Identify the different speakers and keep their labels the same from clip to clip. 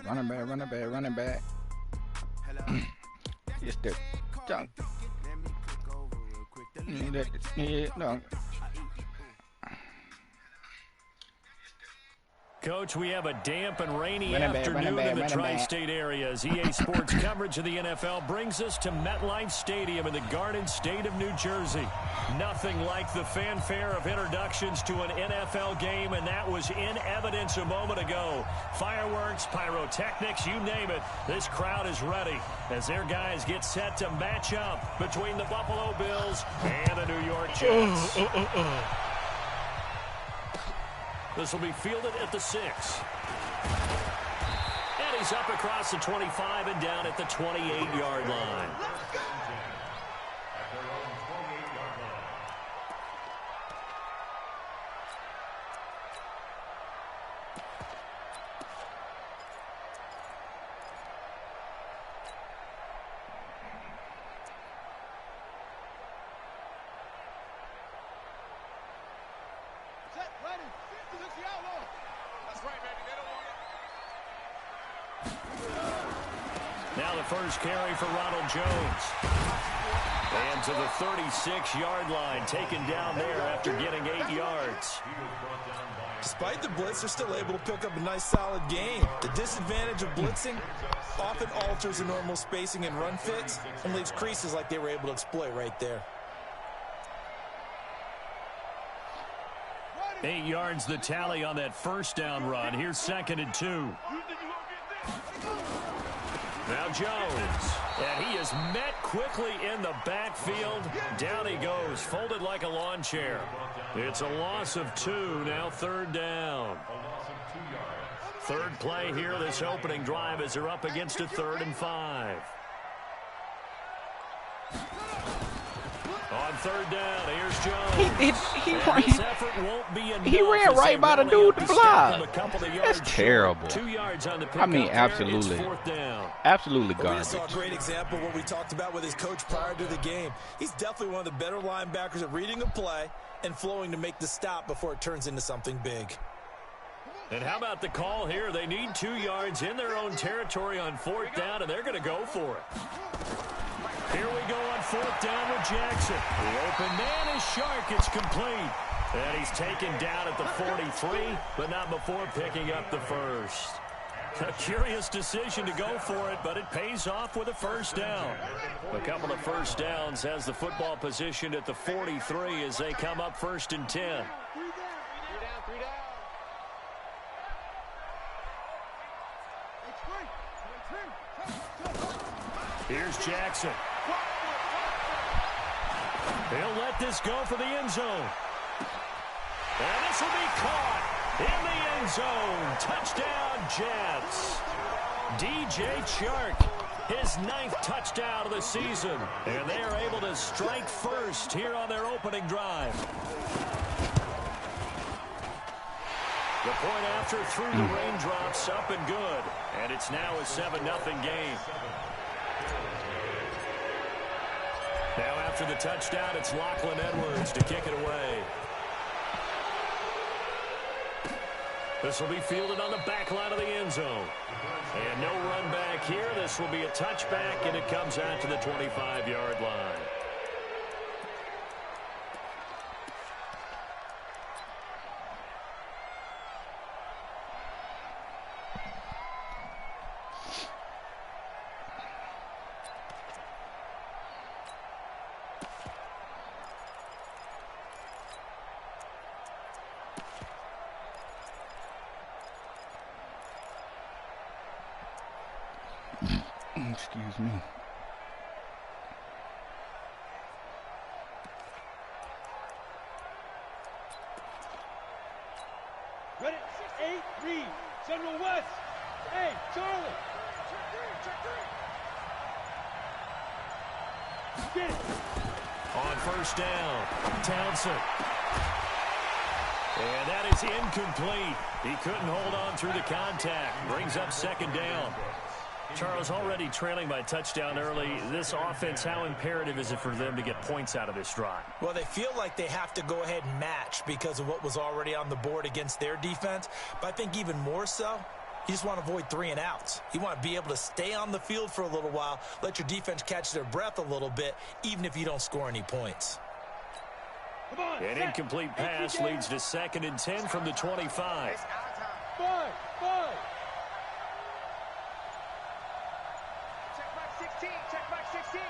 Speaker 1: Running back. It's the dunk. Dunk.
Speaker 2: Coach, we have a damp and rainy afternoon in the tri-state areas. EA Sports coverage of the NFL brings us to MetLife Stadium in the Garden State of New Jersey. Nothing like the fanfare of introductions to an NFL game, and that was in evidence a moment ago. Fireworks, pyrotechnics, you name it. This crowd is ready as their guys get set to match up between the Buffalo Bills and the New York Jets. This will be fielded at the 6. And he's up across the 25 and down at the 28-yard line. Now the first carry for Ronald Jones. And to the 36-yard line, taken down there after getting 8 yards.
Speaker 3: Despite the blitz, they're still able to pick up a nice, solid gain. The disadvantage of blitzing often alters the normal spacing and run fits and leaves creases like they were able to exploit right there.
Speaker 2: 8 yards the tally on that first down run. Here's 2nd and 2. Now Jones, and he is met quickly in the backfield. Down he goes, folded like a lawn chair. It's a loss of 2, now 3rd down. Third play here, this opening drive, as they're up against a 3rd and 5. On 3rd down, here's Jones.
Speaker 1: He ran right by the dude to block. That's terrible.
Speaker 2: 2 yards on the
Speaker 1: I mean, absolutely. Absolutely
Speaker 3: We
Speaker 1: garbage.
Speaker 3: saw a great example of what we talked about with his coach prior to the game. He's definitely one of the better linebackers at reading a play and flowing to make the stop before it turns into something big.
Speaker 2: And how about the call here? They need 2 yards in their own territory on 4th down, and they're going to go for it. Here we go on 4th down with Jackson. The open man is Shark. It's complete. And he's taken down at the 43, but not before picking up the first. A curious decision to go for it, but it pays off with a first down. A couple of first downs has the football positioned at the 43 as they come up 1st and 10. Here's Jackson. He'll let this go for the end zone. And this will be caught in the end zone. Touchdown, Jets. DJ Chark, his 9th touchdown of the season. And they are able to strike first here on their opening drive. The point after through the raindrops, up and good. And it's now a 7-0 game. Now after the touchdown, it's Lachlan Edwards to kick it away. This will be fielded on the back line of the end zone. And no run back here. This will be a touchback, and it comes out to the 25-yard line.
Speaker 1: Excuse me.
Speaker 4: Ready? 8, read. Central West. Hey, Charlie. Get it.
Speaker 2: On first down, Townsend. And that is incomplete. He couldn't hold on through the contact. Brings up 2nd down. Charles, already trailing by touchdown early. This offense, how imperative is it for them to get points out of this drive?
Speaker 3: Well, they feel like they have to go ahead and match because of what was already on the board against their defense. But I think even more so, You just want to avoid 3 and outs. You want to be able to stay on the field for a little while, let your defense catch their breath a little bit, even if you don't score any points.
Speaker 2: An incomplete pass leads to 2nd and 10 from the 25.
Speaker 4: Five.
Speaker 5: Check back 16. Check back 16. Hey,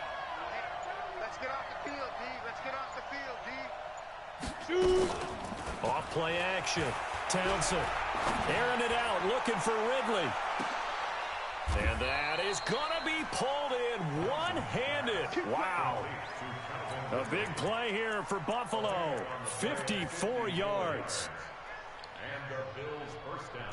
Speaker 5: let's get off the field, D. Let's get off the field, D.
Speaker 4: Shoot.
Speaker 2: Off play action. Townsend airing it out, looking for Ridley. And that is going to be pulled in one-handed. Wow. A big play here for Buffalo. 54 yards.
Speaker 1: And the Bills first down.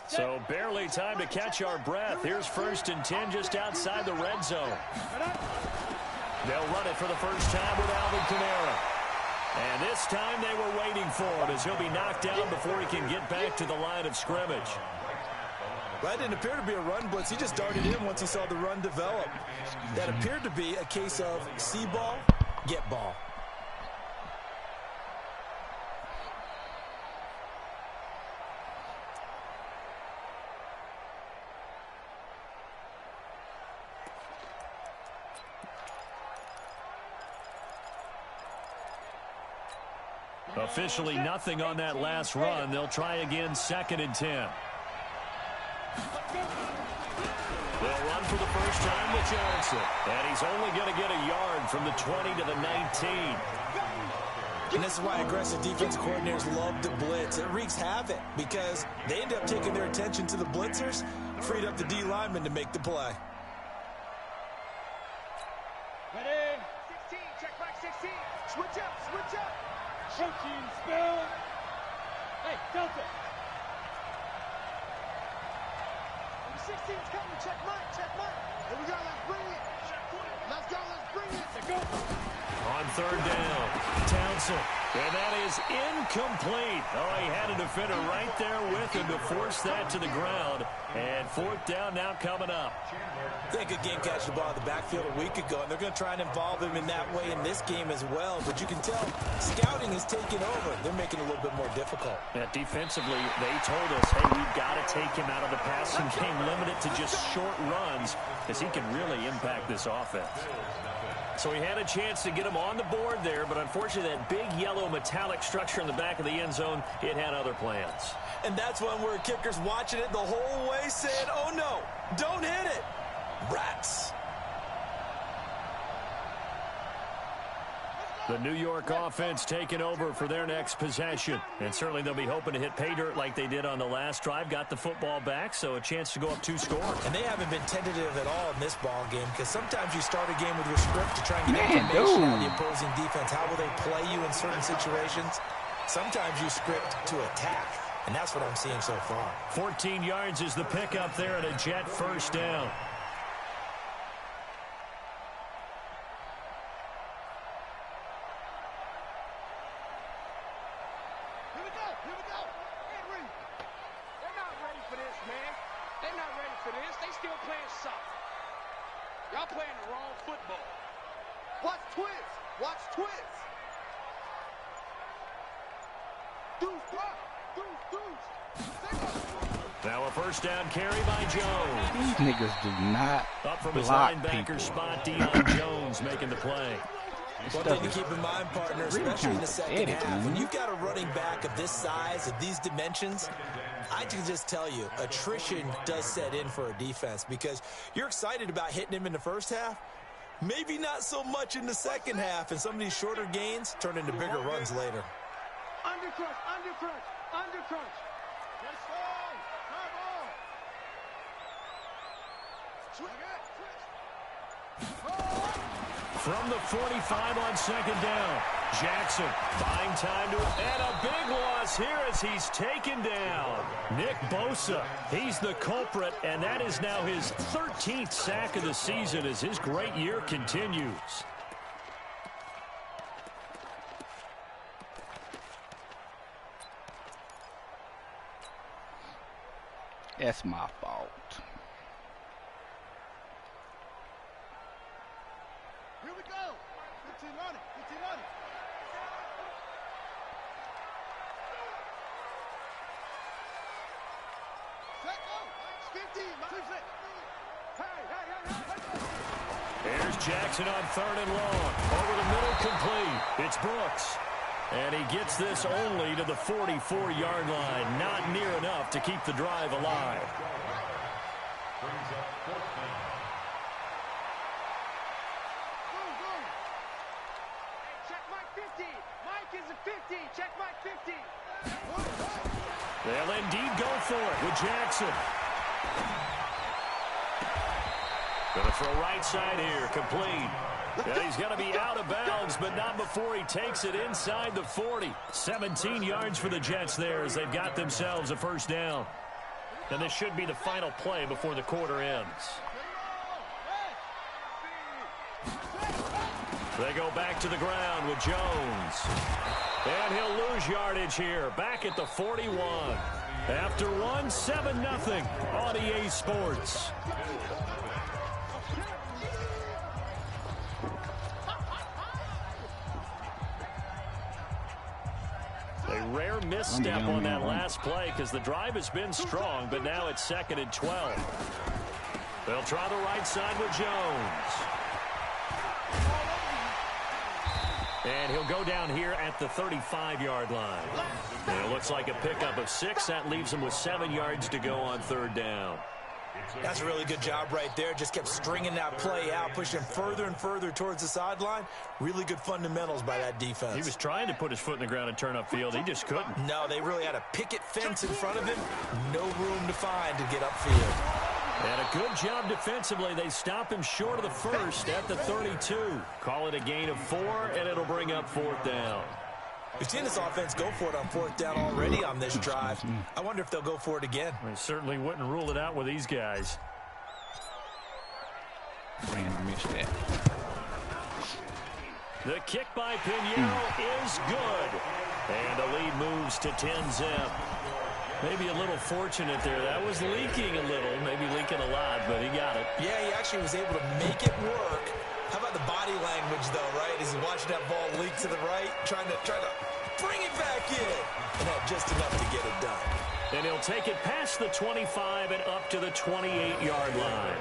Speaker 2: So barely time to catch our breath. Here's 1st and 10 just outside the red zone. They'll run it for the first time with Alvin Kamara. And this time they were waiting for him as he'll be knocked down before he can get back to the line of scrimmage.
Speaker 3: Well, that didn't appear to be a run blitz. He just darted in once he saw the run develop. That appeared to be a case of see ball, get ball.
Speaker 2: Officially nothing on that last run. They'll try again 2nd and 10. They'll run for the first time with Johnson. And he's only going to get a yard from the 20 to the 19.
Speaker 3: And this is why aggressive defensive coordinators love to blitz. It wreaks havoc because they end up taking their attention to the blitzers, freed up the D lineman to make the play.
Speaker 4: Ready.
Speaker 5: 16. Check back 16. Switch up. Switch up.
Speaker 4: Coaching spell. Hey, Delta.
Speaker 5: Number 16's coming. Check mine. Check mine. Here we go. Let's bring it. Let's go. Let's bring it.
Speaker 4: Let's go.
Speaker 2: On 3rd down, Townsend. And that is incomplete. Oh, he had a defender right there with him to force that to the ground. And 4th down now coming up.
Speaker 3: They had a good game catching the ball in the backfield a week ago, and they're going to try and involve him in that way in this game as well. But you can tell scouting is taking over. They're making it a little bit more difficult.
Speaker 2: Yeah, defensively, they told us, hey, we've got to take him out of the passing game, limit it to just short runs, as he can really impact this offense. So he had a chance to get him on the board there, but unfortunately that big yellow metallic structure in the back of the end zone, it had other plans.
Speaker 3: And that's one where kickers watching it the whole way saying, oh no, don't hit it. Rats.
Speaker 2: The New York offense taking over for their next possession. And certainly they'll be hoping to hit pay dirt like they did on the last drive. Got the football back, so a chance to go up 2 scores.
Speaker 3: And they haven't been tentative at all in this ball game because sometimes you start a game with your script to try and get information out of the opposing defense. How will they play you in certain situations? Sometimes you script to attack, and that's what I'm seeing so far.
Speaker 2: 14 yards is the pickup there at a Jet first down. Now a first down carry by Jones.
Speaker 1: These niggas do not
Speaker 2: up from his
Speaker 1: block
Speaker 2: linebacker
Speaker 1: people.
Speaker 2: spot. Deion Jones making the play.
Speaker 3: One thing to keep in mind, partner, especially in the second half, when you've got a running back of this size, of these dimensions, I can just tell you, attrition does set in for a defense because you're excited about hitting him in the first half, maybe not so much in the second half, and some of these shorter gains turn into bigger runs later.
Speaker 5: Undercrunch. Undercrunch. Undercrunch. Let's go. High ball.
Speaker 2: From the 45 on second down, Jackson buying time to and a big loss here as he's taken down. Nick Bosa, he's the culprit, and that is now his 13th sack of the season as his great year continues.
Speaker 1: That's my fault.
Speaker 5: Here we go. 15 on it. 15 on it. Set go. 15.
Speaker 2: Here's Jackson on 3rd and long. Over the middle, complete. It's Brooks. And he gets this only to the 44-yard line. Not near enough to keep the drive alive.
Speaker 5: Check Mike 50. Mike is a 50. Check Mike 50.
Speaker 2: They'll indeed go for it with Jackson. Going to throw right side here, complete. And he's going to be out of bounds, but not before he takes it inside the 40. 17 yards for the Jets there as they've got themselves a first down. And this should be the final play before the quarter ends. They go back to the ground with Jones. And he'll lose yardage here, back at the 41. After one, 7-0 on EA Sports. A rare misstep on that last play because the drive has been strong, but now it's 2nd and 12. They'll try the right side with Jones. And he'll go down here at the 35-yard line. And it looks like a pickup of 6. That leaves him with 7 yards to go on 3rd down.
Speaker 3: That's a really good job right there. Just kept stringing that play out, pushing him further and further towards the sideline. Really good fundamentals by that defense.
Speaker 2: He was trying to put his foot in the ground and turn upfield. He just couldn't.
Speaker 3: No, they really had a picket fence in front of him. No room to find to get upfield.
Speaker 2: And a good job defensively. They stop him short of the first at the 32. Call it a gain of 4, and it'll bring up 4th down.
Speaker 3: We've seen this offense go for it on 4th down already on this drive. I wonder if they'll go for it again.
Speaker 2: I certainly wouldn't rule it out with these guys.
Speaker 1: Brandon missed that.
Speaker 2: The kick by Pinheiro is good. And the lead moves to 10-zip. Maybe a little fortunate there. That was leaking a little, maybe leaking a lot, but he got it.
Speaker 3: Yeah, he actually was able to make it work. How about the body language, though, right? As he's watching that ball leak to the right, trying to bring it back in. And had just enough to get it done.
Speaker 2: And he'll take it past the 25 and up to the 28-yard line.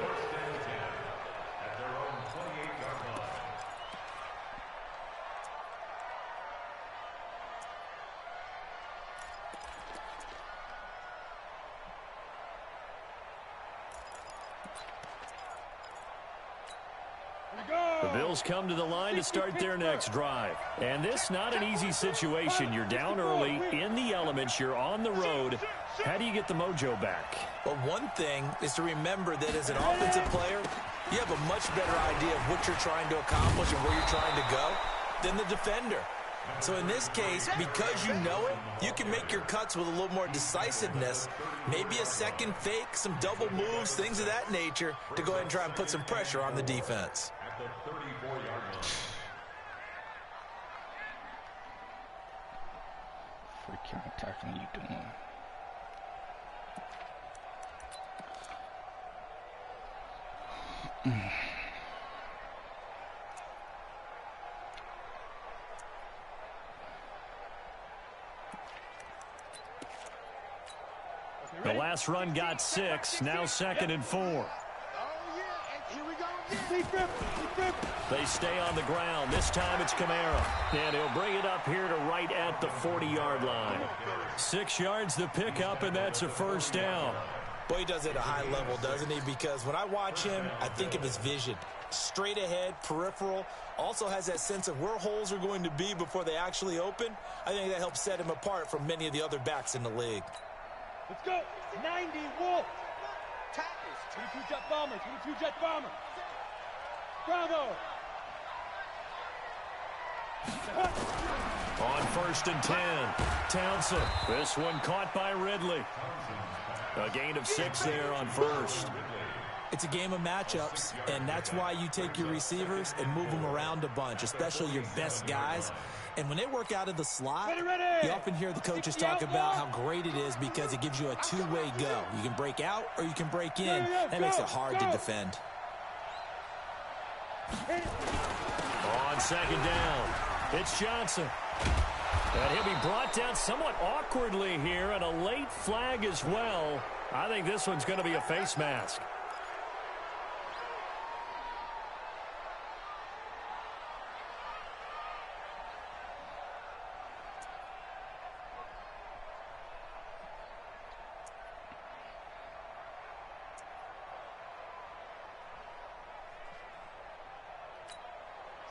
Speaker 2: The Bills come to the line to start their next drive. And this not an easy situation. You're down early, in the elements, you're on the road. How do you get the mojo back?
Speaker 3: Well, one thing is to remember that as an offensive player, you have a much better idea of what you're trying to accomplish and where you're trying to go than the defender. So in this case, because you know it, you can make your cuts with a little more decisiveness, maybe a second fake, some double moves, things of that nature, to go ahead and try and put some pressure on the defense.
Speaker 1: Freaking tackling you doing?
Speaker 2: The last run got 6, now 2nd and 4. They stay on the ground. This time it's Kamara. And he'll bring it up here to right at the 40-yard line. 6 yards to pick up, and that's a first down.
Speaker 3: Boy, he does it at a high level, doesn't he? Because when I watch him, I think of his vision. Straight ahead, peripheral. Also has that sense of where holes are going to be before they actually open. I think that helps set him apart from many of the other backs in the league.
Speaker 4: Let's go. 90 Wolf. Tackles. 22 Jet Bomber. 22 Jet Bomber. Bravo.
Speaker 2: On 1st and 10, Townsend. This one caught by Ridley. A gain of 6 there on 1st.
Speaker 3: It's a game of matchups, and that's why you take your receivers and move them around a bunch, especially your best guys. And when they work out of the slot, you often hear the coaches talk about how great it is because it gives you a two-way go. You can break out or you can break in. That makes it hard to defend.
Speaker 2: On second down, it's Johnson. And he'll be brought down somewhat awkwardly here, and a late flag as well. I think this one's going to be a face mask.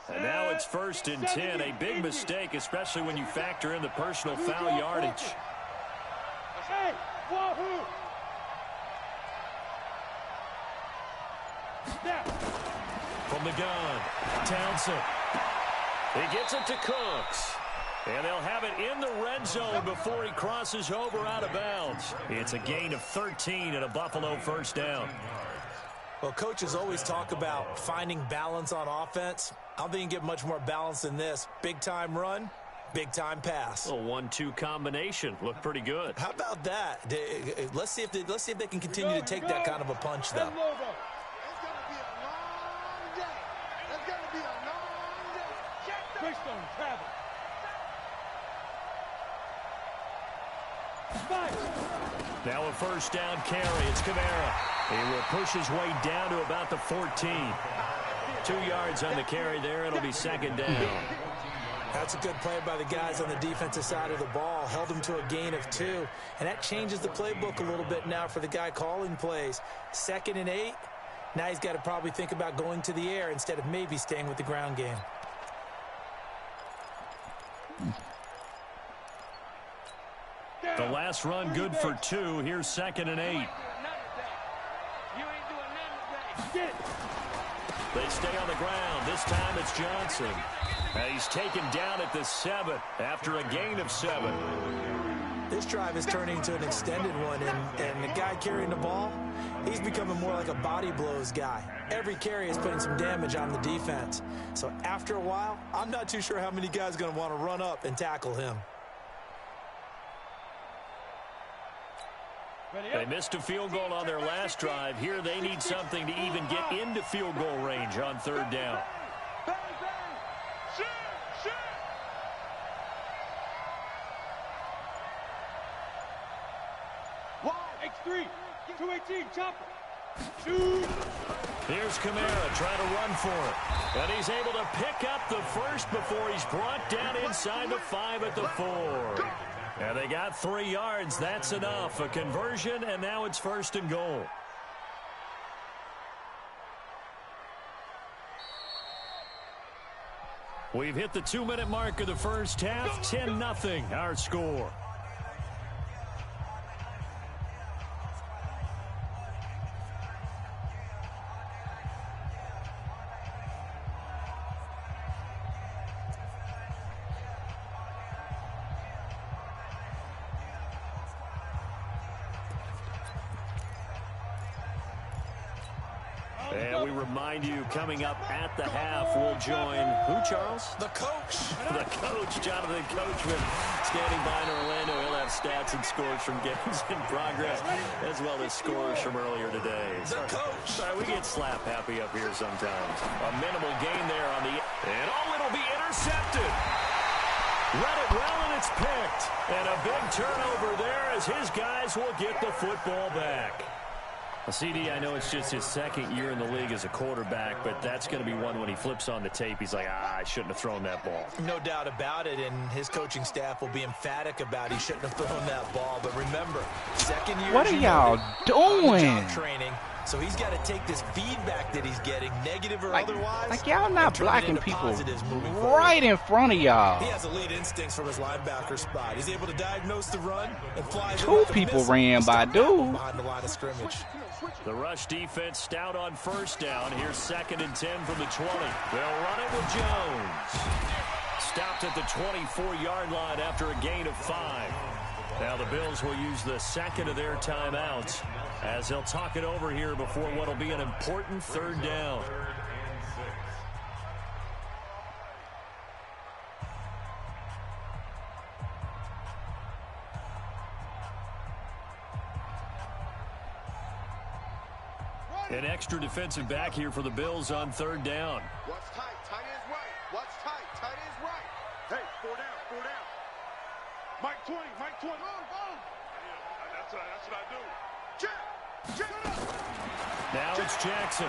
Speaker 2: And now it's 1st and 10, a big mistake, especially when you factor in the personal foul yardage.
Speaker 4: Hey, wahoo!
Speaker 2: From the gun, Townsend. He gets it to Cooks. And they'll have it in the red zone before he crosses over out of bounds. It's a gain of 13 and a Buffalo first down.
Speaker 3: Well, coaches always talk about finding balance on offense. I don't think you can get much more balance than this. Big-time run, big-time pass.
Speaker 2: A 1-2 combination. Looked pretty good.
Speaker 3: How about that? Let's see if they can continue to take that kind of a punch, though.
Speaker 5: It's going to be a long day. It's going to be a long day.
Speaker 4: Greystone, travel.
Speaker 2: Now a first down carry. It's Kamara. He will push his way down to about the 14. 2 yards on the carry there. It'll be second down.
Speaker 3: That's a good play by the guys on the defensive side of the ball. Held him to a gain of 2. And that changes the playbook a little bit now for the guy calling plays. 2nd and 8. Now he's got to probably think about going to the air instead of maybe staying with the ground game.
Speaker 2: The last run good for 2. Here's 2nd and 8. They stay on the ground. This time it's Johnson. And he's taken down at the 7 after a gain of 7.
Speaker 3: This drive is turning into an extended one, and the guy carrying the ball, he's becoming more like a body blows guy. Every carry is putting some damage on the defense. So after a while, I'm not too sure how many guys are going to want to run up and tackle him.
Speaker 2: They missed a field goal on their last drive. Here they need something to even get into field goal range on 3rd down.
Speaker 4: X3, 218, chopper.
Speaker 2: Here's Kamara trying to run for it. And he's able to pick up the first before he's brought down inside the 5 at the 4. And they got 3 yards. That's enough. A conversion, and now it's 1st and goal. We've hit the 2-minute mark of the first half. 10-0 our score. And we remind you, coming up at the half, we'll join who, Charles?
Speaker 3: The coach.
Speaker 2: The coach, Jonathan Coachman, standing by in Orlando. He'll have stats and scores from games in progress, as well as scores from earlier today.
Speaker 3: The coach.
Speaker 2: Sorry, we get slap happy up here sometimes. A minimal gain there on the... And it'll be intercepted. Read it well, and it's picked. And a big turnover there as his guys will get the football back. CD, I know it's just his 2nd year in the league as a quarterback, but that's going to be one when he flips on the tape. He's like, I shouldn't have thrown that ball.
Speaker 3: No doubt about it, and his coaching staff will be emphatic about he shouldn't have thrown that ball. But remember, 2nd year.
Speaker 1: What are y'all doing?
Speaker 3: Training. So he's got to take this feedback that he's getting, negative or otherwise.
Speaker 1: Like y'all not blocking people right in front of y'all.
Speaker 3: He has elite instincts from his linebacker spot. He's able to diagnose the run and fly.
Speaker 1: 2 people ran by dude.
Speaker 3: Behind the line of scrimmage.
Speaker 2: The rush defense stout on 1st down. Here's 2nd and 10 from the 20. They'll run it with Jones. Stopped at the 24-yard line after a gain of 5. Now the Bills will use the 2nd of their timeouts as they'll talk it over here before what will be an important 3rd down. An extra defensive back here for the Bills on third down.
Speaker 5: What's tight? Tight is right. What's tight? Tight is right. Hey, 4 down, 4 down. Mike 20, Mike 20. That's what I do. Jack!
Speaker 2: Now it's Jackson.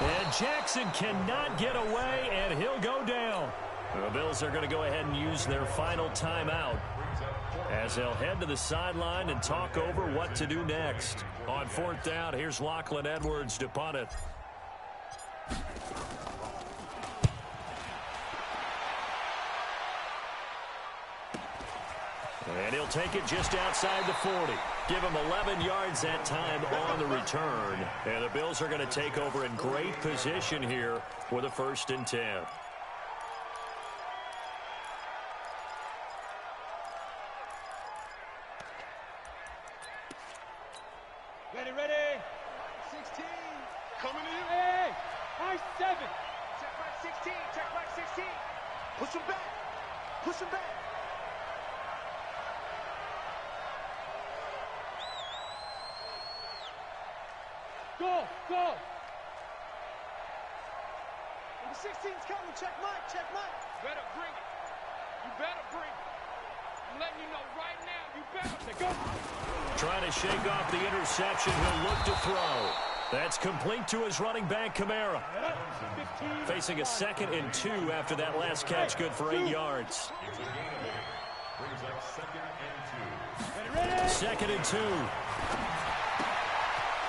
Speaker 2: And Jackson cannot get away, and he'll go down. The Bills are going to go ahead and use their final timeout as they'll head to the sideline and talk over what to do next. On fourth down, here's Lachlan Edwards to punt it. And he'll take it just outside the 40. Give him 11 yards that time on the return. And the Bills are going to take over in great position here with a 1st and 10.
Speaker 4: Ready. 16.
Speaker 5: Coming in.
Speaker 4: Hey, high 7.
Speaker 5: Check back 16. Check back 16. Push him back. Push him back.
Speaker 4: Go.
Speaker 5: Number 16's coming. Check Mike.
Speaker 4: Better bring it. You better bring it. I'm letting you know right now, you better go.
Speaker 2: Trying to shake off the interception. He'll look to throw. That's complete to his running back, Kamara. Facing a 2nd and 2 after that last catch, good for 8 yards. 2nd and 2.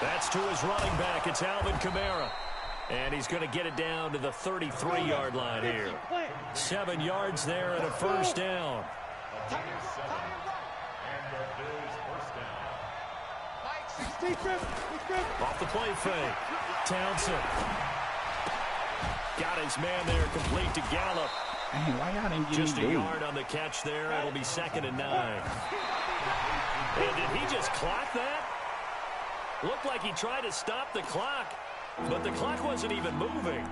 Speaker 2: That's to his running back. It's Alvin Kamara. And he's going to get it down to the 33-yard line here. 7 yards there and a 1st down. Off the play fake. Townsend. Got his man there, complete to Gallup.
Speaker 1: Hey, why y'all didn't get
Speaker 2: Just a yard on the catch there. It'll be 2nd and 9. And did he just clock that? Looked like he tried to stop the clock, but the clock wasn't even moving.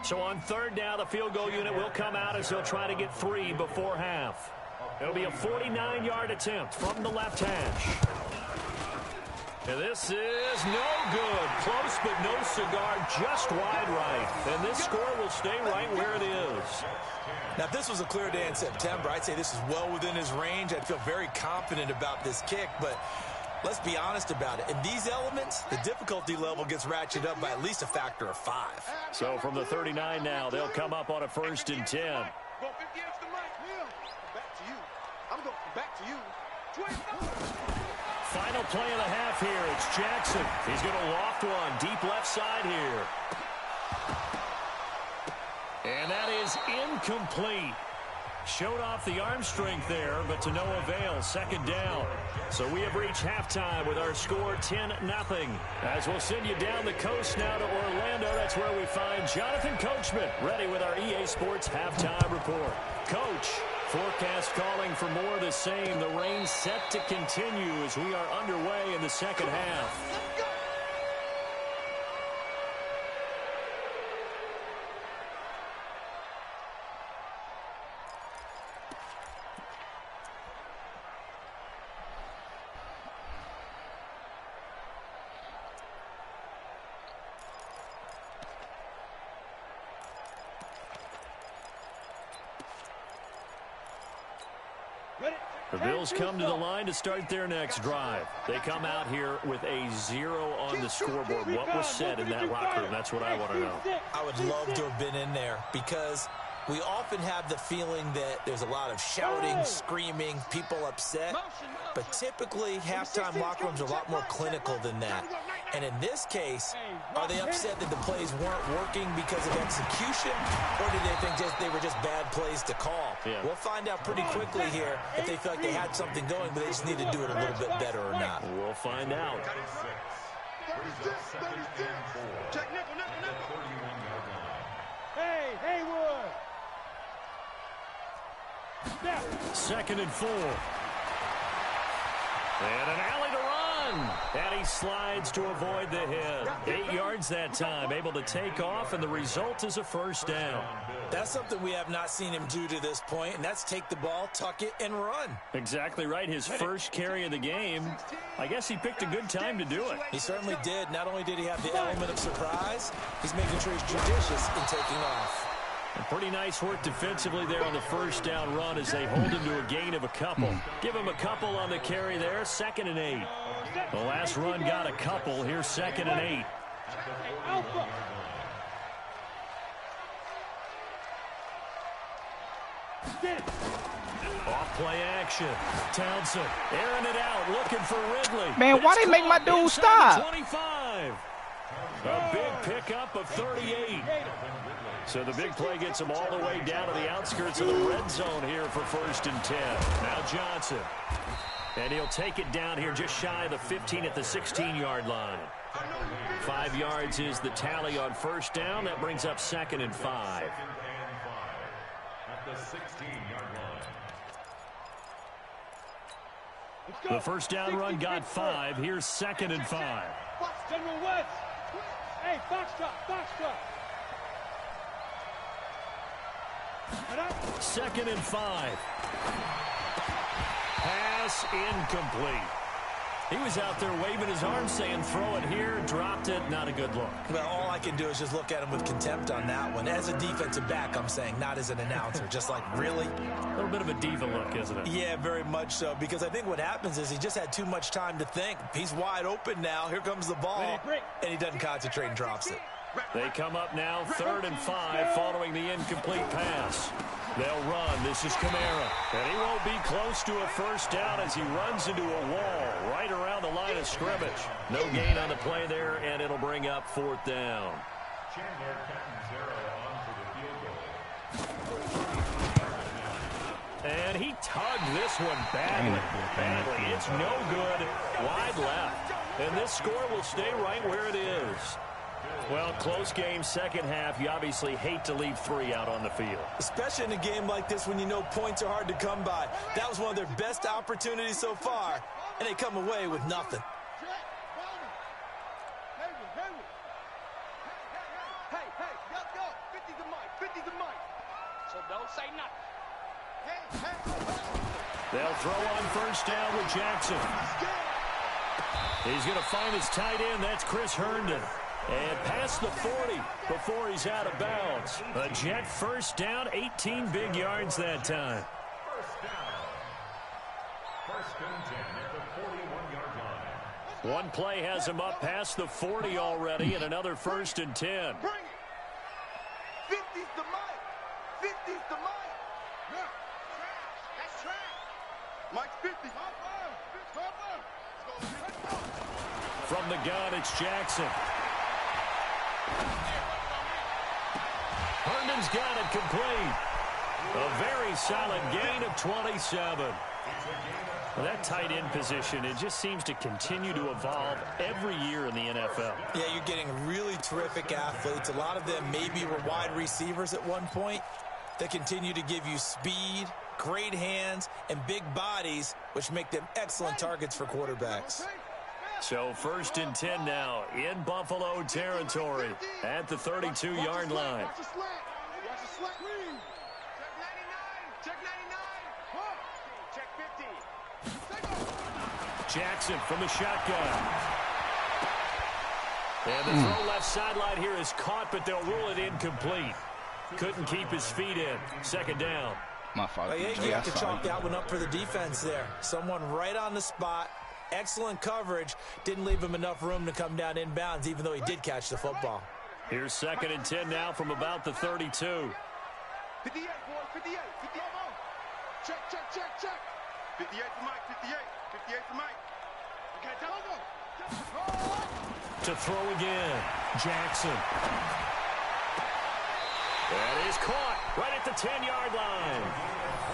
Speaker 2: So on third down, the field goal unit will come out as they'll try to get 3 before half. It'll be a 49-yard attempt from the left hash. And this is no good. Close, but no cigar, just wide right. And this score will stay right where it is.
Speaker 3: Now, if this was a clear day in September, I'd say this is well within his range. I'd feel very confident about this kick, but let's be honest about it. In these elements, the difficulty level gets ratcheted up by at least a factor of 5.
Speaker 2: So from the 39 now, they'll come up on a 1st and 10.
Speaker 5: Go 50 yards to Mike. Back to you. I'm going back to you. 25.
Speaker 2: Final play of the half here. It's Jackson. He's going to loft one deep left side here. And that is incomplete. Showed off the arm strength there, but to no avail. 2nd down. So we have reached halftime with our score 10-0. As we'll send you down the coast now to Orlando, that's where we find Jonathan Coachman ready with our EA Sports halftime report. Coach, forecast calling for more of the same. The rain set to continue as we are underway in the second half. The Bills come to the line to start their next drive. They come out here with a 0 on the scoreboard. What was said in that locker room? That's what I want to know.
Speaker 3: I would love to have been in there because we often have the feeling that there's a lot of shouting, screaming, people upset. But typically, halftime locker rooms are a lot more clinical than that. And in this case, are they upset that the plays weren't working because of execution, or did they think they were just bad plays to call?
Speaker 2: Yeah.
Speaker 3: We'll find out pretty quickly here if they feel like they had something going, but they just need to do it a little bit better or not.
Speaker 2: We'll find out.
Speaker 5: 36. Check nickel.
Speaker 4: Hey, Haywood.
Speaker 2: 2nd and 4. And an alley to run. run. And he slides to avoid the hit. 8 yards that time, able to take off, and the result is a first down.
Speaker 3: That's something we have not seen him do to this point, and that's take the ball, tuck it, and run.
Speaker 2: Exactly right. His first carry of the game. I guess he picked a good time to do it.
Speaker 3: He certainly did. Not only did he have the element of surprise, he's making sure he's judicious in taking off.
Speaker 2: And pretty nice work defensively there on the first down run as they hold him to a gain of a couple. Give him a couple on the carry there, 2nd and 8. The last run got a couple. Here's 2nd and 8. Off play action. Townsend airing it out, looking for Ridley.
Speaker 1: Man, why they make my dude stop?
Speaker 2: 25. A big pickup of 38. So the big play gets him all the way down to the outskirts of the red zone here for 1st and 10. Now Johnson. And he'll take it down here just shy of the 15 at the 16-yard line. 5 yards is the tally on first down. That brings up 2nd and 5. The first down run got 5. Here's 2nd and 5.
Speaker 4: General West. Hey, Foxtrot.
Speaker 2: 2nd and 5. Pass incomplete. He was out there waving his arms saying throw it here, dropped it, not a good look.
Speaker 3: Well, all I can do is just look at him with contempt on that one. As a defensive back, I'm saying, not as an announcer. Just like, really?
Speaker 2: A little bit of a diva look, isn't it?
Speaker 3: Yeah, very much so, because I think what happens is he just had too much time to think. He's wide open now. Here comes the ball, and he doesn't concentrate and drops it.
Speaker 2: They come up now 3rd and 5 following the incomplete pass. They'll run. This is Kamara. And he won't be close to a first down as he runs into a wall right around the line of scrimmage. No gain on the play there, and it'll bring up 4th down. And he tugged this one badly. It's no good. Wide left. And this score will stay right where it is. Well, close game, second half. You obviously hate to leave 3 out on the field.
Speaker 3: Especially in a game like this when you know points are hard to come by. That was one of their best opportunities so far, and they come away with nothing.
Speaker 4: Hey, go. 50's the mic. So don't say nothing.
Speaker 2: They'll throw on first down with Jackson. He's going to find his tight end. That's Chris Herndon. And past the 40 before he's out of bounds. A Jet first down, 18 big yards that time.
Speaker 6: First and 10 at the 41-yard line.
Speaker 2: One play has him up past the 40 already, and another 1st and 10.
Speaker 5: Bring it. 50's the mic. 50's the mic. Yeah. That's trash. Mike's 50.
Speaker 2: From the gun, it's Jackson. Herndon's got it complete. A very solid gain of 27. Well, that tight end position, it just seems to continue to evolve every year in the NFL.
Speaker 3: Yeah, you're getting really terrific athletes. A lot of them maybe were wide receivers at one point. They continue to give you speed, great hands, and big bodies, which make them excellent targets for quarterbacks.
Speaker 2: So 1st and 10 now in Buffalo territory at the 32-yard line.
Speaker 5: Watch the slant. Watch the slant. Check 99. Check 50.
Speaker 2: Jackson from the shotgun. And the throw left sideline here is caught, but they'll rule it incomplete. Couldn't keep his feet in. 2nd down.
Speaker 1: My fault.
Speaker 3: Well, yeah, you have to chalk that one up for the defense there. Someone right on the spot. Excellent coverage. Didn't leave him enough room to come down inbounds, even though he did catch the football.
Speaker 2: Here's 2nd and 10 now from about the 32.
Speaker 5: 58, boy. 58. Check. 58 the mic. 58 the mic. Okay, go.
Speaker 2: To throw again. Jackson. That is caught right at the 10-yard line.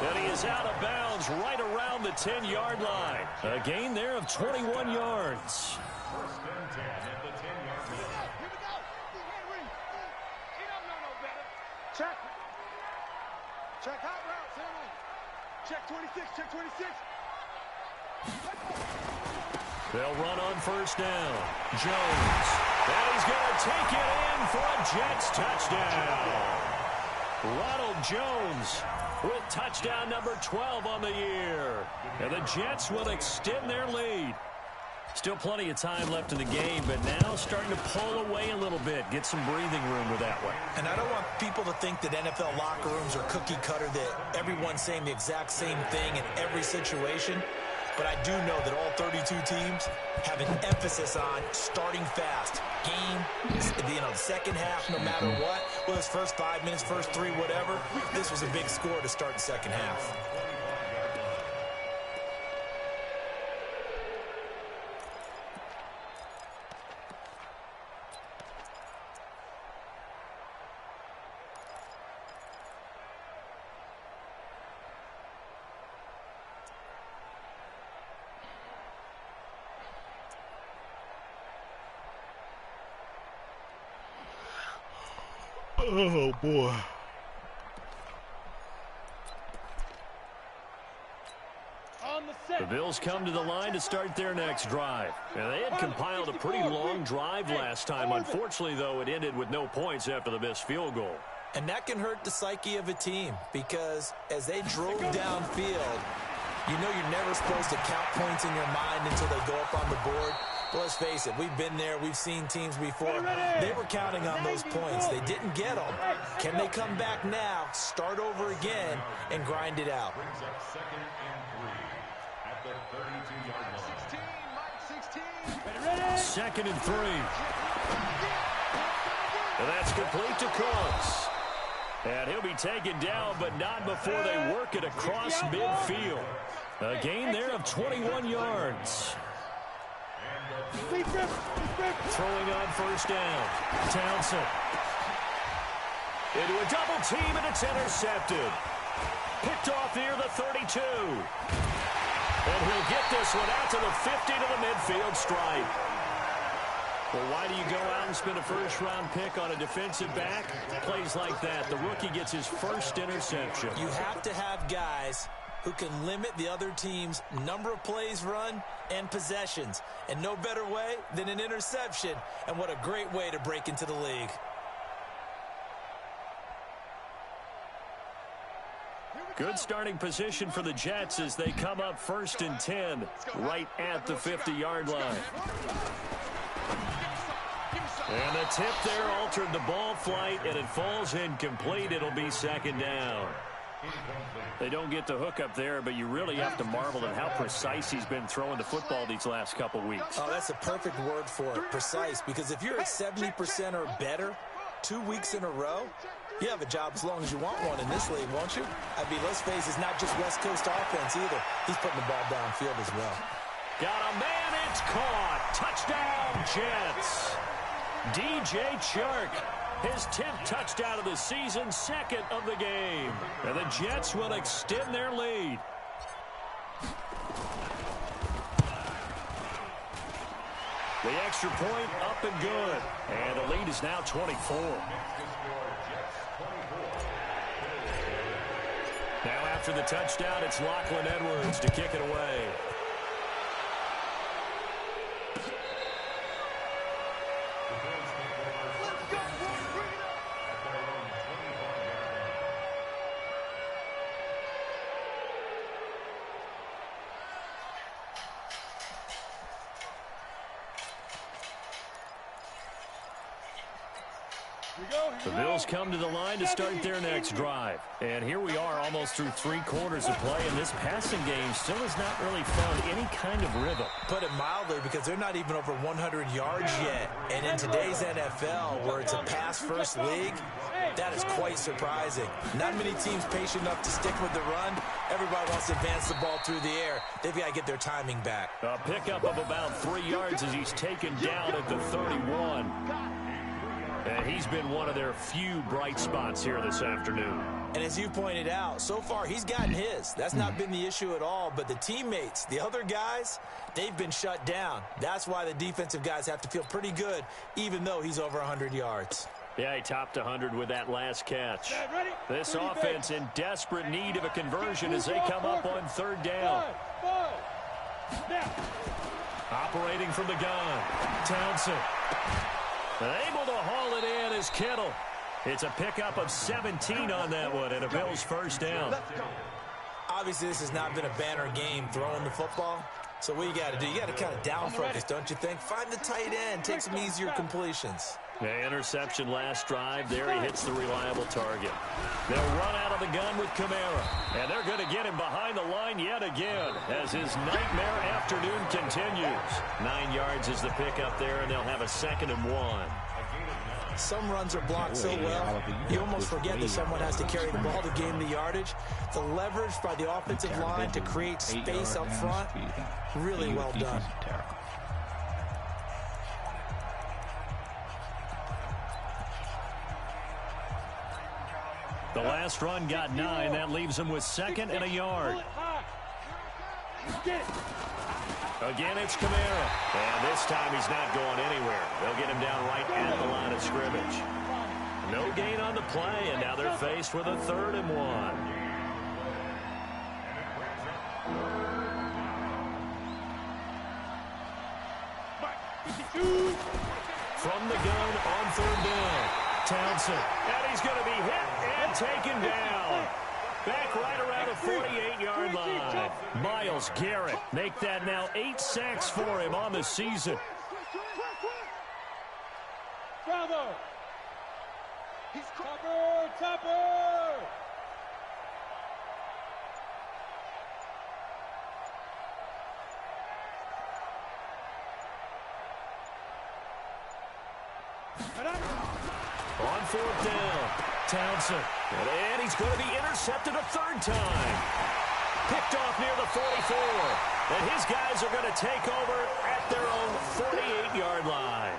Speaker 2: And he is out of bounds right around the 10-yard line. A gain there of 21 yards.
Speaker 6: First and 10 at the 10-yard line.
Speaker 4: Here we go. He don't know no better. Check. Check hot route, Sammy. Check 26.
Speaker 2: They'll run on first down. Jones. And he's going to take it in for a Jets touchdown. Ronald Jones with touchdown number 12 on the year. And the Jets will extend their lead. Still plenty of time left in the game, but now starting to pull away a little bit. Get some breathing room with that one.
Speaker 3: And I don't want people to think that NFL locker rooms are cookie cutter, that everyone's saying the exact same thing in every situation. But I do know that all 32 teams have an emphasis on starting fast. Game, second half, no matter what. Well, it's first 5 minutes, first 3, whatever. This was a big score to start the second half.
Speaker 1: Oh, boy.
Speaker 2: The Bills come to the line to start their next drive. And they had compiled a pretty long drive last time. Unfortunately, though, it ended with no points after the missed field goal.
Speaker 3: And that can hurt the psyche of a team, because as they drove downfield, you know you're never supposed to count points in your mind until they go up on the board. Well, let's face it, we've been there. We've seen teams before. They were counting on those points. They didn't get them. Can they come back now, start over again, and grind it out?
Speaker 6: Brings up 2nd and 3 at the 32-yard line.
Speaker 2: 2nd and 3. And that's complete to Cooks. And he'll be taken down, but not before they work it across midfield. A gain there of 21 yards. Throwing on first down. Townsend. Into a double team, and it's intercepted. Picked off near the 32. And he'll get this one out to the 50 to the midfield stripe. Well, why do you go out and spend a first-round pick on a defensive back? Plays like that. The rookie gets his first interception.
Speaker 3: You have to have guys who can limit the other team's number of plays run and possessions. And no better way than an interception. And what a great way to break into the league.
Speaker 2: Good starting position for the Jets as they come up 1st and 10 right at the 50-yard line. And the tip there altered the ball flight, and it falls incomplete. It'll be 2nd down. They don't get the hook up there, but you really have to marvel at how precise he's been throwing the football these last couple weeks.
Speaker 3: Oh, that's a perfect word for it, precise, because if you're at 70% or better 2 weeks in a row, you have a job as long as you want one in this league, won't you? I mean, let's face it, it's not just West Coast offense either. He's putting the ball downfield as well.
Speaker 2: Got a man, it's caught. Touchdown, Jets. DJ Chark, his 10th touchdown of the season, 2nd of the game. And the Jets will extend their lead. The extra point up and good. And the lead is now 24. Now after the touchdown, it's Lachlan Edwards to kick it away. The Bills come to the line to start their next drive. And here we are almost through 3 quarters of play, and this passing game still has not really found any kind of rhythm.
Speaker 3: Put it mildly, because they're not even over 100 yards yet. And in today's NFL, where it's a pass-first league, that is quite surprising. Not many teams patient enough to stick with the run. Everybody wants to advance the ball through the air. They've got to get their timing back.
Speaker 2: A pickup of about 3 yards as he's taken down at the 31. And he's been one of their few bright spots here this afternoon.
Speaker 3: And as you pointed out, so far he's gotten his. That's not been the issue at all. But the teammates, the other guys, they've been shut down. That's why the defensive guys have to feel pretty good, even though he's over 100 yards.
Speaker 2: Yeah, he topped 100 with that last catch. This offense in desperate need of a conversion as they come up on 3rd down. Operating from the gun, Townsend. Able to haul it in is Kittle. It's a pickup of 17 on that one, and a Bills first down.
Speaker 3: Obviously, this has not been a banner game throwing the football. So what you got to do, you got to kind of down focus, don't you think? Find the tight end, take some easier completions.
Speaker 2: The interception last drive. There he hits the reliable target. They'll run out of the gun with Kamara. And they're going to get him behind the line yet again as his nightmare afternoon continues. 9 yards is the pickup there, and they'll have a 2nd and 1.
Speaker 3: Some runs are blocked so well, you almost forget that someone has to carry the ball to gain the yardage. The leverage by the offensive line to create space up front, really well done.
Speaker 2: The last run got 9. That leaves him with 2nd and a yard. Again, it's Kamara. And this time he's not going anywhere. They'll get him down right at the line of scrimmage. No gain on the play, and now they're faced with a 3rd and 1. From the gun on 3rd down. Townsend. And he's going to be hit and taken down. Back right around the 48-yard line. Myles Garrett make that now 8 sacks for him on the season.
Speaker 4: Bravo! Topper! Topper!
Speaker 2: On 4th down, Townsend. And he's going to be intercepted a 3rd time. Picked off near the 44. And his guys are going to take over at their own 48-yard line.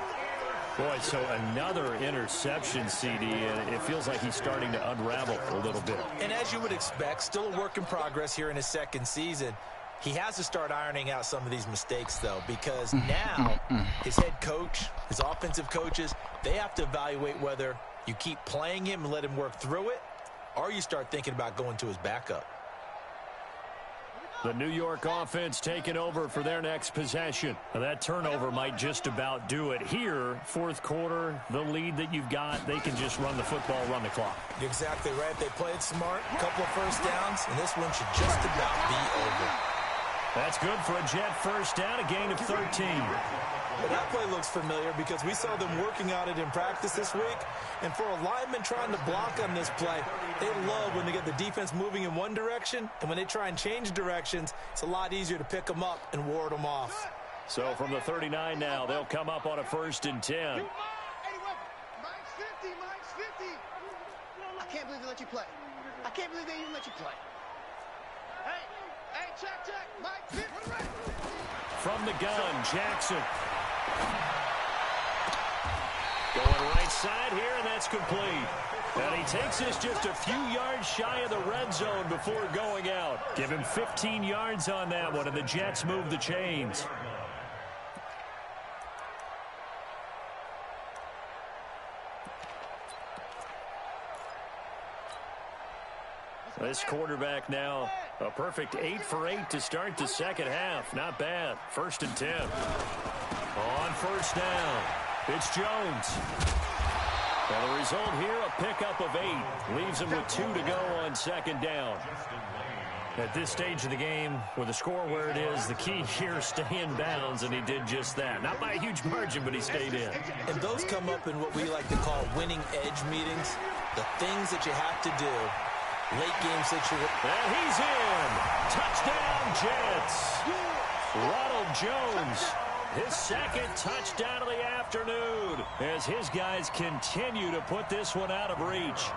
Speaker 2: Boy, so another interception, CD, and it feels like he's starting to unravel a little bit.
Speaker 3: And as you would expect, still a work in progress here in his 2nd season. He has to start ironing out some of these mistakes, though, because now his head coach, his offensive coaches, they have to evaluate whether you keep playing him and let him work through it, or you start thinking about going to his backup.
Speaker 2: The New York offense taking over for their next possession. Now, that turnover might just about do it. Here, 4th quarter, the lead that you've got, they can just run the football, run the clock.
Speaker 3: You're exactly right. They played smart, a couple of first downs, and this one should just about be over.
Speaker 2: That's good for a Jet first down, a gain of 13.
Speaker 3: Well, that play looks familiar because we saw them working on it in practice this week. And for a lineman trying to block on this play, they love when they get the defense moving in one direction. And when they try and change directions, it's a lot easier to pick them up and ward them off.
Speaker 2: So from the 39 now, they'll come up on a 1st and 10.
Speaker 5: Mike's 50, Mike's 50. I can't believe they let you play. I can't believe they even let you play. Hey, check, Mike, 50.
Speaker 2: From the gun, Jackson. Going right side here, and that's complete. And he takes this just a few yards shy of the red zone before going out. Give him 15 yards on that one, and the Jets move the chains. This quarterback now, a perfect 8 for 8 to start the 2nd half. Not bad. 1st and 10. On 1st down, it's Jones. And the result here, a pickup of 8. Leaves him with 2 to go on 2nd down. At this stage of the game, with the score where it is, the key here, stay in bounds, and he did just that. Not by a huge margin, but he stayed in.
Speaker 3: And those come up in what we like to call winning edge meetings. The things that you have to do. Late game situation.
Speaker 2: And he's in. Touchdown, Jets. Ronald Jones, his 2nd touchdown of the afternoon, as his guys continue to put this one out of reach.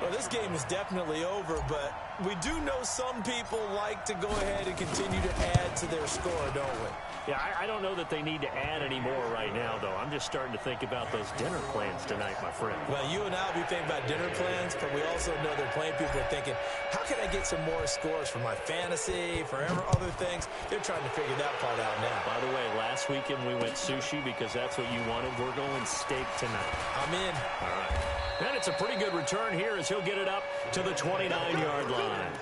Speaker 3: Well, this game is definitely over, but we do know some people like to go ahead and continue to add to their score, don't we?
Speaker 2: Yeah, I don't know that they need to add any more right now, though. I'm just starting to think about those dinner plans tonight, my friend.
Speaker 3: Well, you and I will be thinking about dinner plans, but we also know there are plenty of people are thinking, how can I get some more scores for my fantasy, for other things? They're trying to figure that part out now.
Speaker 2: By the way, last weekend we went sushi because that's what you wanted. We're going steak tonight.
Speaker 3: I'm in.
Speaker 2: All right. And it's a pretty good return here as he'll get it up to the 29-yard line.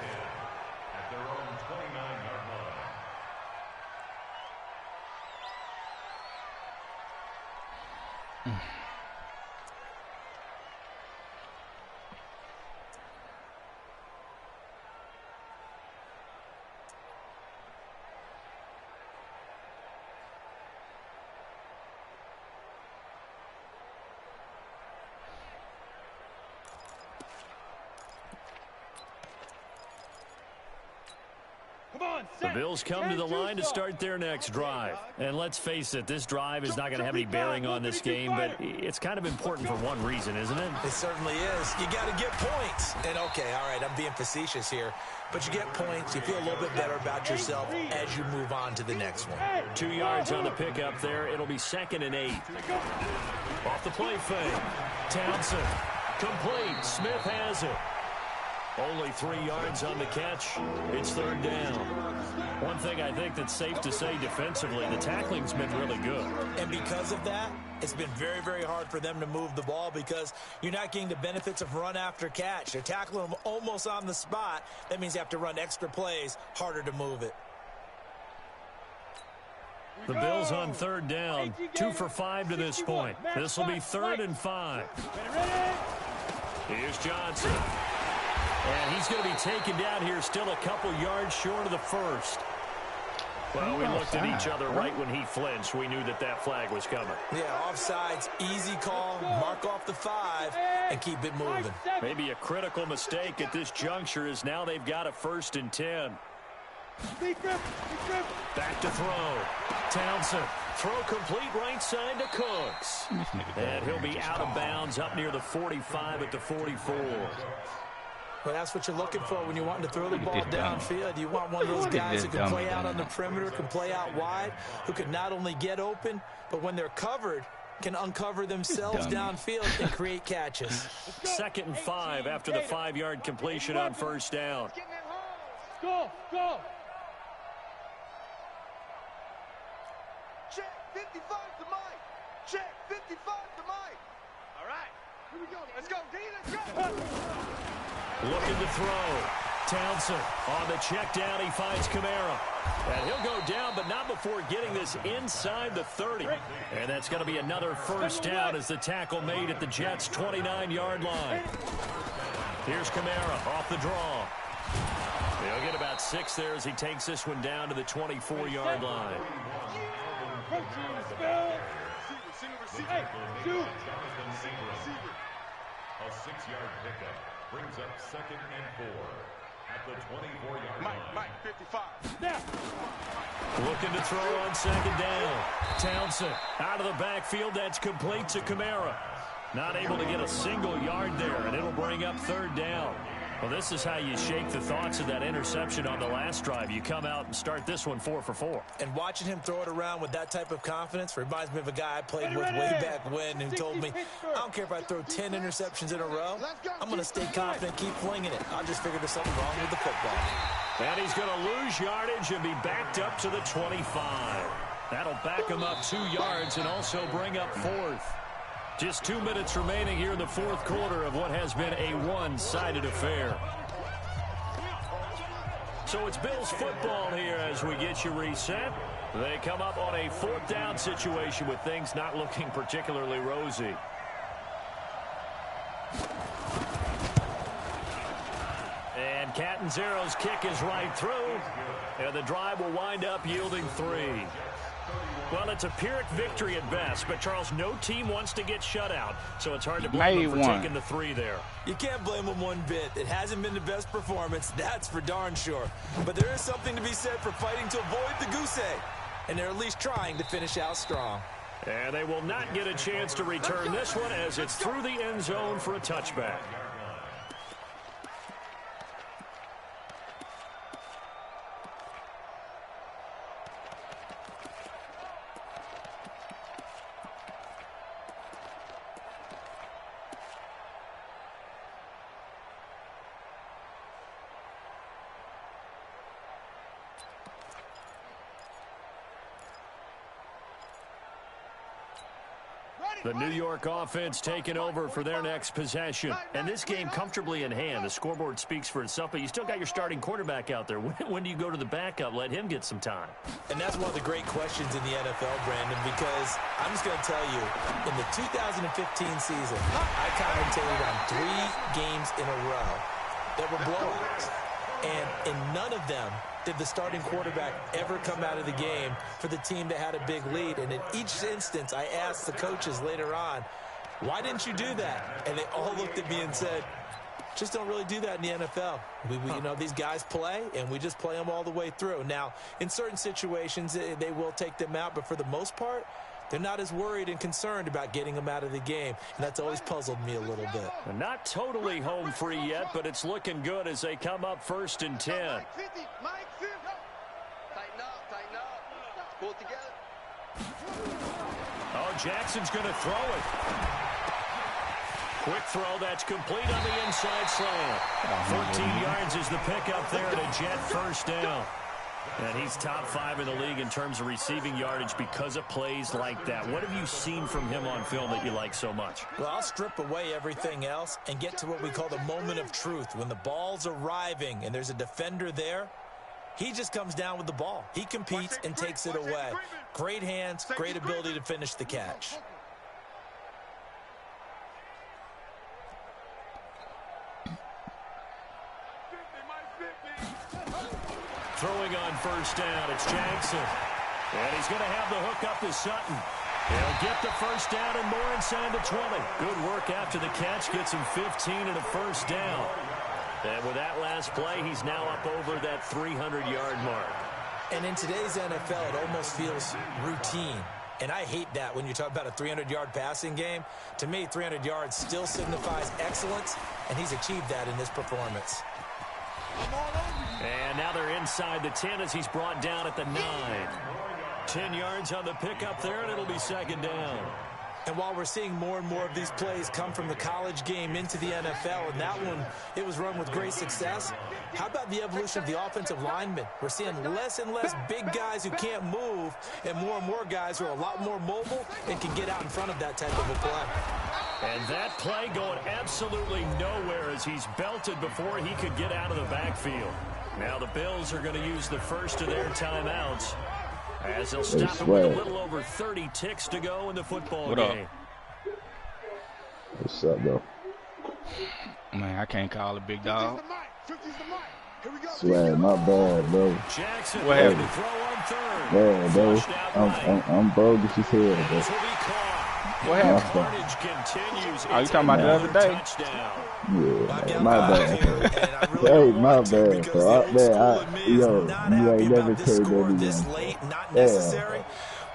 Speaker 2: The Bills come to the line to start their next drive. And let's face it, this drive is not going to have any bearing on this game, but it's kind of important for one reason, isn't it?
Speaker 3: It certainly is. You got to get points. And, okay, all right, I'm being facetious here. But you get points, you feel a little bit better about yourself as you move on to the next one.
Speaker 2: 2 yards on the pickup there. It'll be 2nd and 8. Off the play fake. Townsend. Complete. Smith has it. Only 3 yards on the catch. It's 3rd down. One thing I think that's safe to say defensively, the tackling's been really good.
Speaker 3: And because of that, it's been very, very hard for them to move the ball because you're not getting the benefits of run after catch. They're tackling them almost on the spot. That means you have to run extra plays, harder to move it.
Speaker 2: The Bills on 3rd down, 2 for 5 to this point. This will be 3rd and 5. Here's Johnson. And he's going to be taken down here still a couple yards short of the first. Well, we looked at each other right when he flinched. We knew that that flag was coming.
Speaker 3: Yeah, offsides, easy call, mark off the 5, and keep it moving.
Speaker 2: Maybe a critical mistake at this juncture is now they've got a 1st and 10. Back to throw. Townsend. Throw complete right side to Cooks. And he'll be out of bounds up near the 45 at the 44.
Speaker 3: Well, that's what you're looking for when you're wanting to throw the ball downfield. You want one of those guys who can play out on the perimeter, can play out wide, who can not only get open, but when they're covered, can uncover themselves downfield and create catches.
Speaker 2: 2nd and 5 after the 5-yard completion on 1st down.
Speaker 4: Go, go.
Speaker 5: Check 55 to Mike. Check 55 to Mike. All right. Here we go. Let's go, D. Let's go.
Speaker 2: Looking to throw. Townsend on the check down. He finds Kamara. And he'll go down, but not before getting this inside the 30. And that's going to be another 1st down as the tackle made at the Jets' 29-yard line. Here's Kamara off the draw. He'll get about 6 there as he takes this one down to the 24-yard line.
Speaker 6: A 6-yard pickup brings up 2nd and 4 at the 24-yard line.
Speaker 5: Mike, 55.
Speaker 2: Looking to throw on 2nd down. Townsend out of the backfield. That's complete to Kamara. Not able to get a single yard there, and it'll bring up 3rd down. Well, this is how you shake the thoughts of that interception on the last drive. You come out and start this one 4 for 4.
Speaker 3: And watching him throw it around with that type of confidence reminds me of a guy I played with way back when who told me, I don't care if I throw 10 interceptions in a row. I'm going to stay confident, keep flinging it. I just figured there's something wrong with the football.
Speaker 2: And he's going to lose yardage and be backed up to the 25. That'll back him up 2 yards and also bring up 4th. Just 2 minutes remaining here in the 4th quarter of what has been a one-sided affair. So it's Bills football here as we get you reset. They come up on a 4th down situation with things not looking particularly rosy. And Catanzaro's kick is right through. And the drive will wind up yielding 3. Well, it's a Pyrrhic victory at best, but, Charles, no team wants to get shut out, so it's hard to blame them for taking the 3 there.
Speaker 3: You can't blame them one bit. It hasn't been the best performance, that's for darn sure. But there is something to be said for fighting to avoid the goose egg, and they're at least trying to finish out strong.
Speaker 2: And they will not get a chance to return this one as it's through the end zone for a touchback. The New York offense taking over for their next possession. And this game comfortably in hand. The scoreboard speaks for itself, but you still got your starting quarterback out there. When do you go to the backup? Let him get some time.
Speaker 3: And that's one of the great questions in the NFL, Brandon, because I'm just going to tell you, in the 2015 season, I commentated on 3 games in a row that were blowouts. And in none of them did the starting quarterback ever come out of the game for the team that had a big lead. And in each instance, I asked the coaches later on, why didn't you do that? And they all looked at me and said, Just don't really do that in the NFL. You know, these guys play, and we just play them all the way through. Now, in certain situations, they will take them out, but for the most part, they're not as worried and concerned about getting them out of the game, and that's always puzzled me a little bit.
Speaker 2: Not totally home free yet, but it's looking good as they come up 1st and 10.
Speaker 5: Tighten up. Pull it together.
Speaker 2: Oh, Jackson's going to throw it. Quick throw, that's complete on the inside slant. 14 yards is the pickup there to Jet first down. And he's top 5 in the league in terms of receiving yardage because of plays like that. What have you seen from him on film that you like so much?
Speaker 3: Well, I'll strip away everything else and get to what we call the moment of truth. When the ball's arriving and there's a defender there, he just comes down with the ball. He competes and takes it away. Great hands, great ability to finish the catch.
Speaker 2: Throwing on first down, it's Jackson. And he's going to have the hook up to Sutton. He'll get the first down and more inside the 20. Good work after the catch, gets him 15 and a first down. And with that last play, he's now up over that 300-yard mark.
Speaker 3: And in today's NFL, it almost feels routine. And I hate that when you talk about a 300-yard passing game. To me, 300 yards still signifies excellence, and he's achieved that in this performance.
Speaker 2: And now they're inside the 10 as he's brought down at the 9. 10 yards on the pickup there, and it'll be second down.
Speaker 3: And while we're seeing more and more of these plays come from the college game into the NFL, and that one, it was run with great success, how about the evolution of the offensive linemen? We're seeing less and less big guys who can't move, and more guys who are a lot more mobile and can get out in front of that type of a play.
Speaker 2: And that play going absolutely nowhere as he's belted before he could get out of the backfield. Now the Bills are going to use the first of their timeouts as they'll stop it with a little over 30 ticks to go in the football game.
Speaker 7: What's up, bro? Man, I can't call it, big dog. Swag, my bad, bro.
Speaker 2: Jackson
Speaker 7: what
Speaker 2: happened to throw on third.
Speaker 7: Man, bro, I'm bogus as hell, bro.
Speaker 2: What happened?
Speaker 7: Oh, you talking about the other day? Yeah, my bad. Hey, my bad, bro. You ain't never turned anything. Yeah.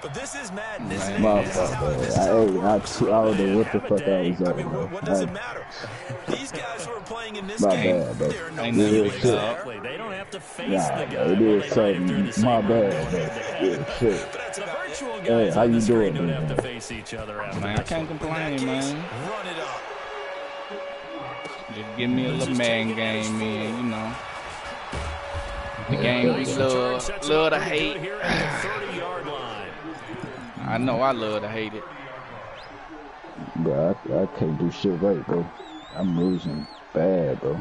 Speaker 3: But this is madness.
Speaker 7: My fault, man. I don't know what the fuck I was on, bro.
Speaker 3: What does it matter? These guys who are playing in this
Speaker 7: my
Speaker 3: game,
Speaker 7: bad, bro.
Speaker 3: they're no
Speaker 2: exactly. They don't have to face the guy.
Speaker 7: It is something. My bad, bro. Yeah, shit.
Speaker 2: The virtual guys
Speaker 7: hey, how you doing,
Speaker 2: don't
Speaker 7: man?
Speaker 2: have to face each other after
Speaker 7: man, I can't complain, man.
Speaker 3: Run it up.
Speaker 7: Just give me a little man game, man, you know. The game we love to hate. I know I love to hate it. Bro, I can't do shit right, bro. I'm losing bad, bro.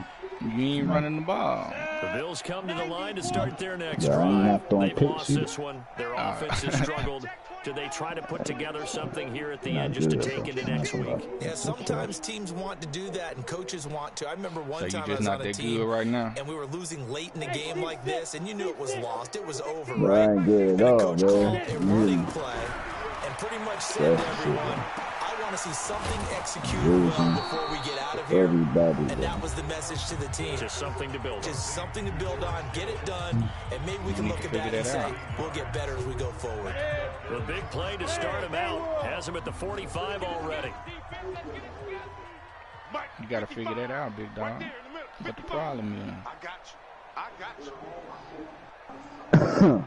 Speaker 7: You ain't running the ball.
Speaker 2: The Bills come to the line to start their next drive. They've lost this one. Their offense has struggled. Do they try to put together something here at the end just to take into next week?
Speaker 3: Yeah, sometimes teams want to do that and coaches want to. I remember one time I was on a team
Speaker 7: right now,
Speaker 3: and we were losing late in the game like this, and you knew it was lost. It was over,
Speaker 7: bro,
Speaker 3: right?
Speaker 7: I ain't good at all,
Speaker 3: coach
Speaker 7: bro.
Speaker 3: called a running play and pretty much said to everyone, I want to see something executed well before we get out of here.
Speaker 7: Everybody,
Speaker 3: and that was the message to the team.
Speaker 2: Just something to build on.
Speaker 3: Just something to build on, get it done, and maybe we can look at that and say, we'll get better as we go forward.
Speaker 2: The big play to start him out has him at the 45 already.
Speaker 7: You got to figure that out, big dog. What the problem is?
Speaker 5: I got you.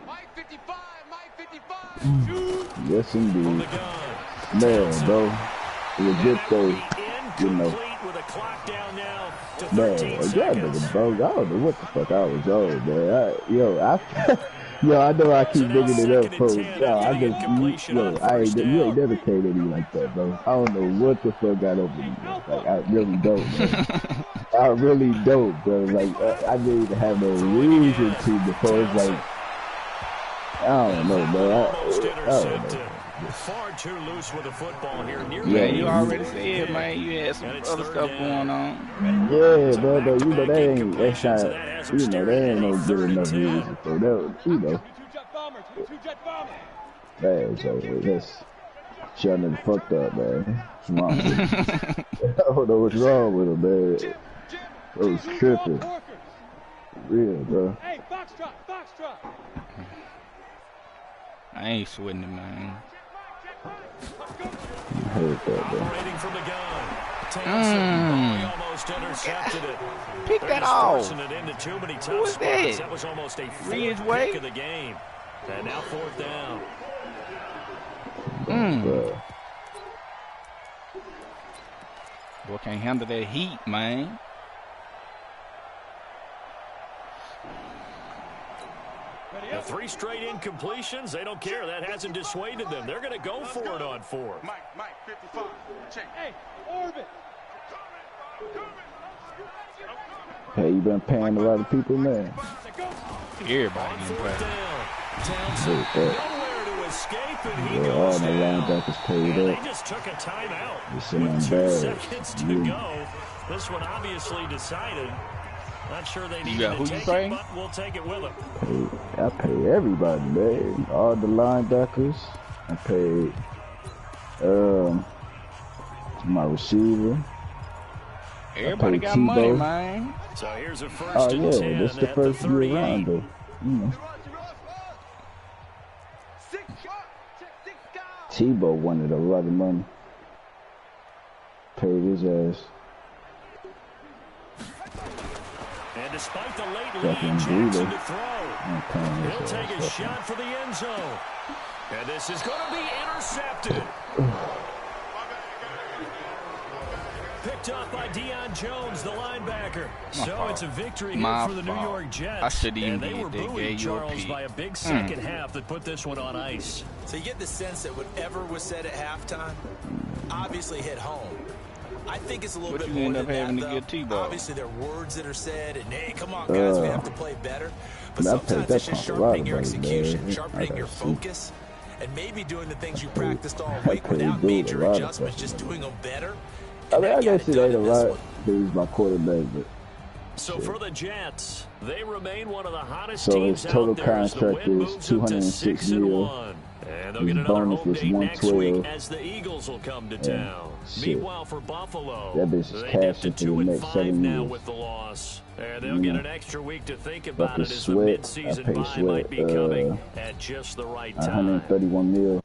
Speaker 5: Mike 55, Mike 55.
Speaker 7: Yes, indeed. Man, bro. It was good though, you know. Man, bro, I don't know what the fuck I was on, man. I know I keep bringing it up, bro. You ain't never paid me like that, bro. I don't know what the fuck got over me, bro. Like, I really don't, man. I really don't, bro. Like, I didn't even have no reason to before it's like, I don't know, bro. I don't know.
Speaker 2: Far too loose with the football here.
Speaker 7: Yeah, you already said, man. You had some other stuff going on. Yeah, bro. You know that ain't. That's not. You know that ain't no good enough reason. So that, you know. Man, so that's shutting it fucked up, man. Come on. I don't know what's wrong with him, man. It was tripping. Real, bro.
Speaker 4: Hey, foxtrot, foxtrot.
Speaker 1: I ain't sweating it, man.
Speaker 7: I heard that, bro.
Speaker 2: Operating from the gun. He almost intercepted it.
Speaker 1: Pick that off.
Speaker 2: It into too many tough
Speaker 1: Who is
Speaker 2: spots.
Speaker 1: that?
Speaker 2: That was almost a
Speaker 1: Reed
Speaker 2: fourth
Speaker 1: Way?
Speaker 2: pick of the game. And now fourth down.
Speaker 7: Bro.
Speaker 1: Boy can't handle that heat, man.
Speaker 2: The 3 straight incompletions, they don't care. That hasn't dissuaded them. They're going to go for it on 4th.
Speaker 5: Mike, 55. Check.
Speaker 4: Hey, orbit.
Speaker 7: Hey, you been paying a lot of people, man.
Speaker 1: Everybody getting
Speaker 2: Fourth
Speaker 1: paid.
Speaker 2: down. Townsend nowhere to escape, and he
Speaker 7: Yeah,
Speaker 2: goes
Speaker 7: all my
Speaker 2: down.
Speaker 7: linebackers paid
Speaker 2: And
Speaker 7: up.
Speaker 2: they just took a timeout
Speaker 7: It's an
Speaker 2: with 2
Speaker 7: embarrassment.
Speaker 2: seconds to go. This one obviously decided. Not sure they needed
Speaker 1: got who
Speaker 2: to
Speaker 1: you
Speaker 2: take
Speaker 1: paying?
Speaker 2: it, but we'll take it with them.
Speaker 7: I pay everybody, man. All the linebackers. I paid my receiver.
Speaker 1: Everybody got
Speaker 7: Tebow.
Speaker 1: money, man.
Speaker 2: So here's a first
Speaker 7: Oh
Speaker 2: and
Speaker 7: yeah,
Speaker 2: 10
Speaker 7: this the
Speaker 2: at
Speaker 7: first
Speaker 2: the
Speaker 7: year
Speaker 2: 38.
Speaker 7: around though. You know. Tebow wanted a lot of money. Paid his ass.
Speaker 2: And despite the late
Speaker 7: Fucking
Speaker 2: lead, Jackson
Speaker 7: brutal.
Speaker 2: to throw.
Speaker 7: I'm paying his
Speaker 2: He'll take
Speaker 7: ass
Speaker 2: a
Speaker 7: up.
Speaker 2: shot for the end zone. And this is going to be intercepted. Picked off by Deion Jones, the linebacker. So it's a victory here for the New York Jets.
Speaker 1: I shouldn't even
Speaker 2: and they
Speaker 1: did
Speaker 2: were
Speaker 1: that.
Speaker 2: buoyed,
Speaker 1: Gave you a
Speaker 2: Charles,
Speaker 1: pick.
Speaker 2: by a big second half that put this one on ice.
Speaker 3: So you get the sense that whatever was said at halftime obviously hit home. I think it's a little
Speaker 1: But
Speaker 3: bit
Speaker 1: you
Speaker 3: more
Speaker 1: end
Speaker 3: than
Speaker 1: up having
Speaker 3: that,
Speaker 1: to get
Speaker 3: though.
Speaker 1: T-ball.
Speaker 3: Obviously, there are words that are said, and hey, come on, guys, we have to play better. But
Speaker 7: I
Speaker 3: sometimes
Speaker 7: paid
Speaker 3: it's
Speaker 7: that
Speaker 3: just
Speaker 7: punk a lot
Speaker 3: sharpening your
Speaker 7: of money,
Speaker 3: execution,
Speaker 7: man.
Speaker 3: sharpening
Speaker 7: I
Speaker 3: your
Speaker 7: gotta see.
Speaker 3: focus, and maybe doing the things you practiced all
Speaker 7: I
Speaker 3: week
Speaker 7: paid
Speaker 3: without
Speaker 7: dude a
Speaker 3: major
Speaker 7: lot of
Speaker 3: adjustments,
Speaker 7: fucking
Speaker 3: just doing them better.
Speaker 7: I mean,
Speaker 3: And
Speaker 7: I
Speaker 3: they got
Speaker 7: guess
Speaker 3: it
Speaker 7: it
Speaker 3: done
Speaker 7: ain't a
Speaker 3: in this
Speaker 7: lot.
Speaker 3: one.
Speaker 7: He's my quarterback, but
Speaker 2: So for the Jets, they remain one of the hottest
Speaker 7: So
Speaker 2: teams
Speaker 7: his total
Speaker 2: out there as the
Speaker 7: contract
Speaker 2: win
Speaker 7: is
Speaker 2: moves them to
Speaker 7: 206
Speaker 2: 6-1.
Speaker 7: mil.
Speaker 2: And they'll
Speaker 7: His
Speaker 2: get another
Speaker 7: bonus
Speaker 2: home
Speaker 7: was
Speaker 2: date next week
Speaker 7: 112.
Speaker 2: as the Eagles will come to
Speaker 7: Yeah,
Speaker 2: town.
Speaker 7: shit.
Speaker 2: Meanwhile, for Buffalo,
Speaker 7: That bitch is
Speaker 2: they dipped to
Speaker 7: cashing for the next
Speaker 2: 2-5
Speaker 7: 7
Speaker 2: now
Speaker 7: years.
Speaker 2: with the loss. And they'll get an extra week to think about
Speaker 7: Fucking
Speaker 2: it as the
Speaker 7: Sweat. I
Speaker 2: midseason
Speaker 7: pay
Speaker 2: bye might
Speaker 7: Sweat
Speaker 2: be coming at just the right time.
Speaker 7: 131 mil.